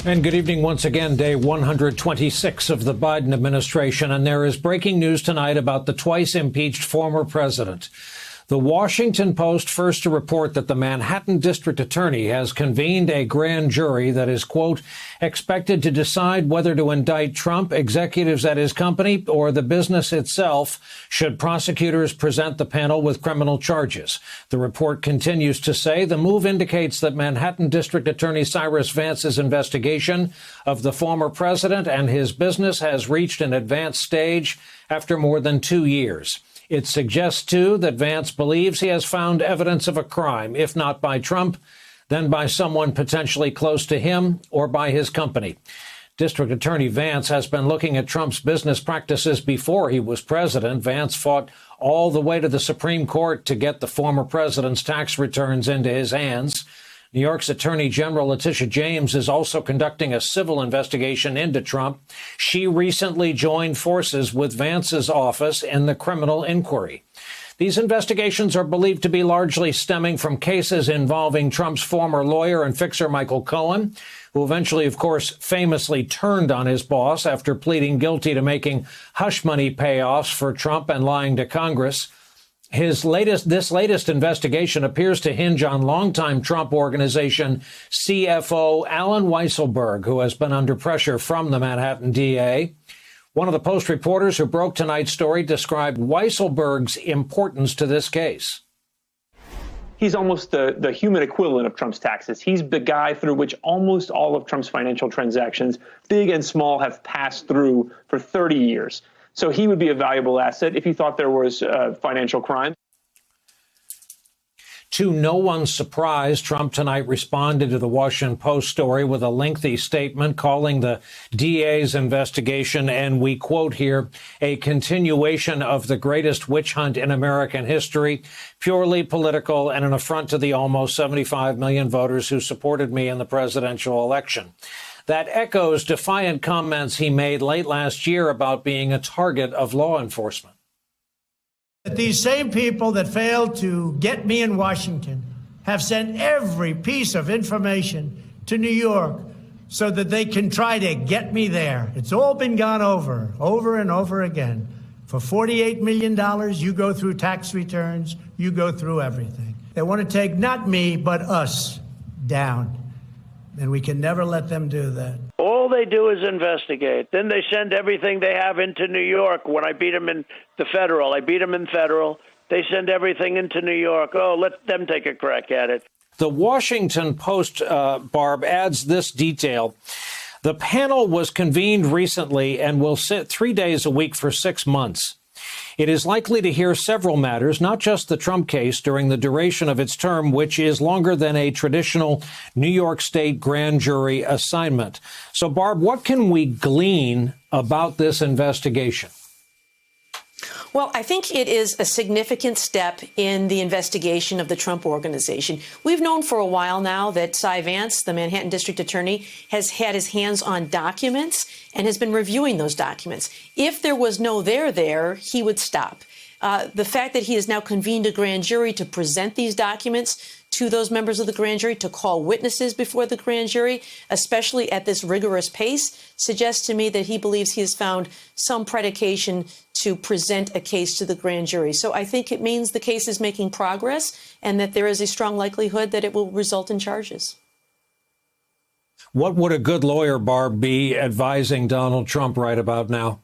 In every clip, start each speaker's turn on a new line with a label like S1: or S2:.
S1: And good evening once again, day 126 of the Biden administration. And there is breaking news tonight about the twice impeached former president. The Washington Post first to report that the Manhattan District Attorney has convened a grand jury that is, quote, expected to decide whether to indict Trump, executives at his company, or the business itself, should prosecutors present the panel with criminal charges. The report continues to say the move indicates that Manhattan District Attorney Cyrus Vance's investigation of the former president and his business has reached an advanced stage after more than 2 years. It suggests, too, that Vance believes he has found evidence of a crime, if not by Trump, then by someone potentially close to him or by his company. District Attorney Vance has been looking at Trump's business practices before he was president. Vance fought all the way to the Supreme Court to get the former president's tax returns into his hands. New York's Attorney General Letitia James is also conducting a civil investigation into Trump. She recently joined forces with Vance's office in the criminal inquiry. These investigations are believed to be largely stemming from cases involving Trump's former lawyer and fixer Michael Cohen, who eventually, of course, famously turned on his boss after pleading guilty to making hush money payoffs for Trump and lying to Congress. This latest investigation appears to hinge on longtime Trump Organization CFO Alan Weisselberg, who has been under pressure from the Manhattan DA. One of the Post reporters who broke tonight's story described Weisselberg's importance to this case.
S2: He's almost the human equivalent of Trump's taxes. He's the guy through which almost all of Trump's financial transactions, big and small, have passed through for 30 years. So he would be a valuable asset if he thought there was financial crime.
S1: To no one's surprise, Trump tonight responded to the Washington Post story with a lengthy statement calling the DA's investigation, and we quote here, a continuation of the greatest witch hunt in American history, purely political and an affront to the almost 75 million voters who supported me in the presidential election. That echoes defiant comments he made late last year about being a target of law enforcement.
S3: These same people that failed to get me in Washington have sent every piece of information to New York so that they can try to get me there. It's all been gone over and over again. For $48 million, you go through tax returns, you go through everything. They want to take not me, but us down. And we can never let them do that.
S4: All they do is investigate. Then they send everything they have into New York. When I beat them in the federal, I beat them in federal. They send everything into New York. Oh, let them take a crack at it.
S1: The Washington Post, Barb, adds this detail. The panel was convened recently and will sit 3 days a week for 6 months. It is likely to hear several matters, not just the Trump case, during the duration of its term, which is longer than a traditional New York State grand jury assignment. So, Barb, what can we glean about this investigation?
S5: Well, I think it is a significant step in the investigation of the Trump Organization. We've known for a while now that Cy Vance, the Manhattan District Attorney, has had his hands on documents and has been reviewing those documents. If there was no there, he would stop. The fact that he has now convened a grand jury to present these documents to those members of the grand jury, to call witnesses before the grand jury, especially at this rigorous pace, suggests to me that he believes he has found some predication to present a case to the grand jury. So I think it means the case is making progress and that there is a strong likelihood that it will result in charges.
S1: What would a good lawyer, Barb, be advising Donald Trump right about now?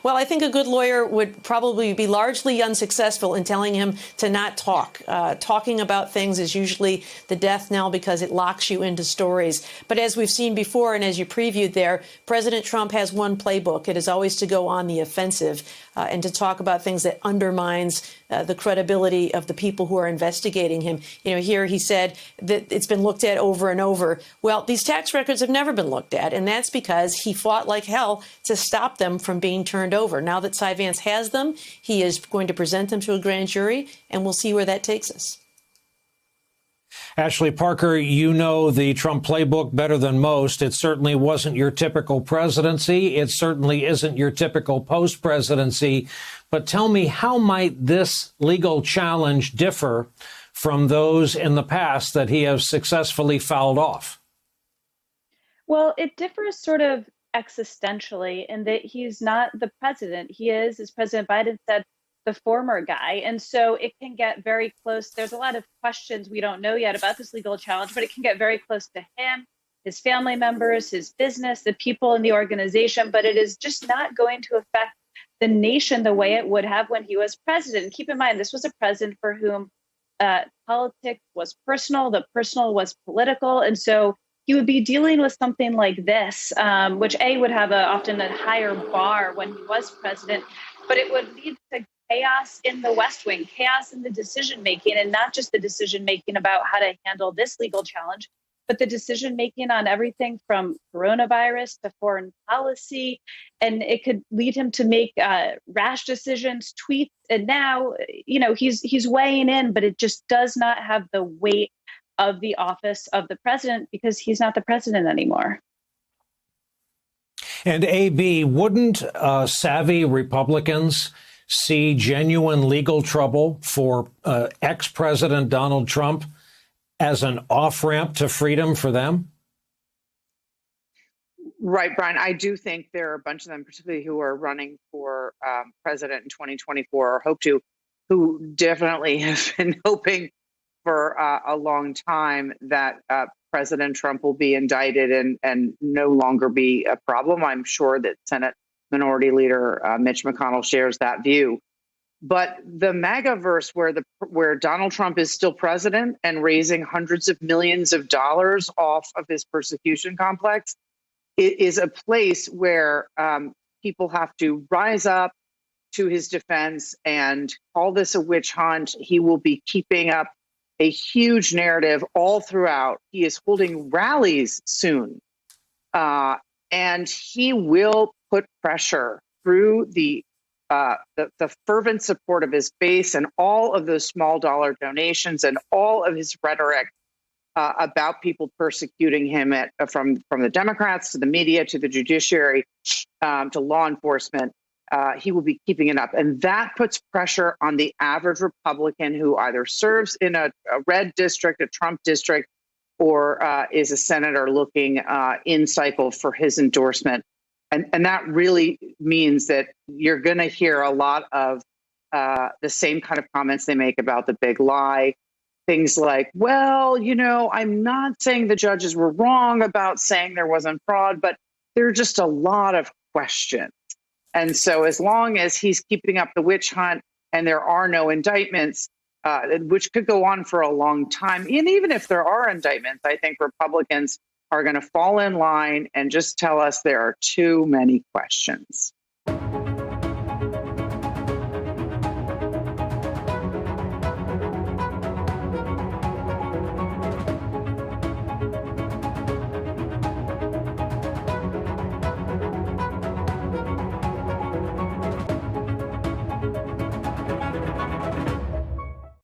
S5: Well, I think a good lawyer would probably be largely unsuccessful in telling him to not talk. Talking about things is usually the death knell because it locks you into stories. But as we've seen before, and as you previewed there, President Trump has one playbook. It is always to go on the offensive and to talk about things that undermines the credibility of the people who are investigating him. You know, here he said that it's been looked at over and over. Well, these tax records have never been looked at, and that's because he fought like hell to stop them from being turned over. Now that Cy Vance has them, he is going to present them to a grand jury, and we'll see where that takes us.
S1: Ashley Parker, you know the Trump playbook better than most. It certainly wasn't your typical presidency. It certainly isn't your typical post-presidency. But tell me, how might this legal challenge differ from those in the past that he has successfully fouled off?
S6: Well, it differs sort of existentially in that he's not the president. He is, as President Biden said, the former guy. And so it can get very close. There's a lot of questions we don't know yet about this legal challenge, but it can get very close to him, his family members, his business, the people in the organization. But it is just not going to affect the nation the way it would have when he was president. And keep in mind, this was a president for whom politics was personal, the personal was political. And so he would be dealing with something like this, which would have often a higher bar when he was president, but it would lead to chaos in the West Wing, chaos in the decision making, and not just the decision making about how to handle this legal challenge, but the decision making on everything from coronavirus to foreign policy. And it could lead him to make rash decisions, tweets. And now, he's weighing in, but it just does not have the weight of the office of the president because he's not the president anymore.
S1: And AB, wouldn't savvy Republicans see genuine legal trouble for ex-President Donald Trump as an off-ramp to freedom for them?
S7: Right, Brian. I do think there are a bunch of them, particularly who are running for president in 2024 or hope to, who definitely have been hoping for a long time that President Trump will be indicted and no longer be a problem. I'm sure that Senate Minority Leader Mitch McConnell shares that view. But the MAGA-verse, where Donald Trump is still president and raising hundreds of millions of dollars off of his persecution complex, it is a place where people have to rise up to his defense and call this a witch hunt. He will be keeping up a huge narrative all throughout. He is holding rallies soon, and he will put pressure through the fervent support of his base and all of those small dollar donations and all of his rhetoric about people persecuting him from the Democrats to the media to the judiciary to law enforcement. He will be keeping it up. And that puts pressure on the average Republican who either serves in a red district, a Trump district, or is a senator looking in cycle for his endorsement. And that really means that you're going to hear a lot of the same kind of comments they make about the big lie. Things like, well, I'm not saying the judges were wrong about saying there wasn't fraud, but there are just a lot of questions. And so as long as he's keeping up the witch hunt and there are no indictments, which could go on for a long time, and even if there are indictments, I think Republicans are going to fall in line and just tell us there are too many questions.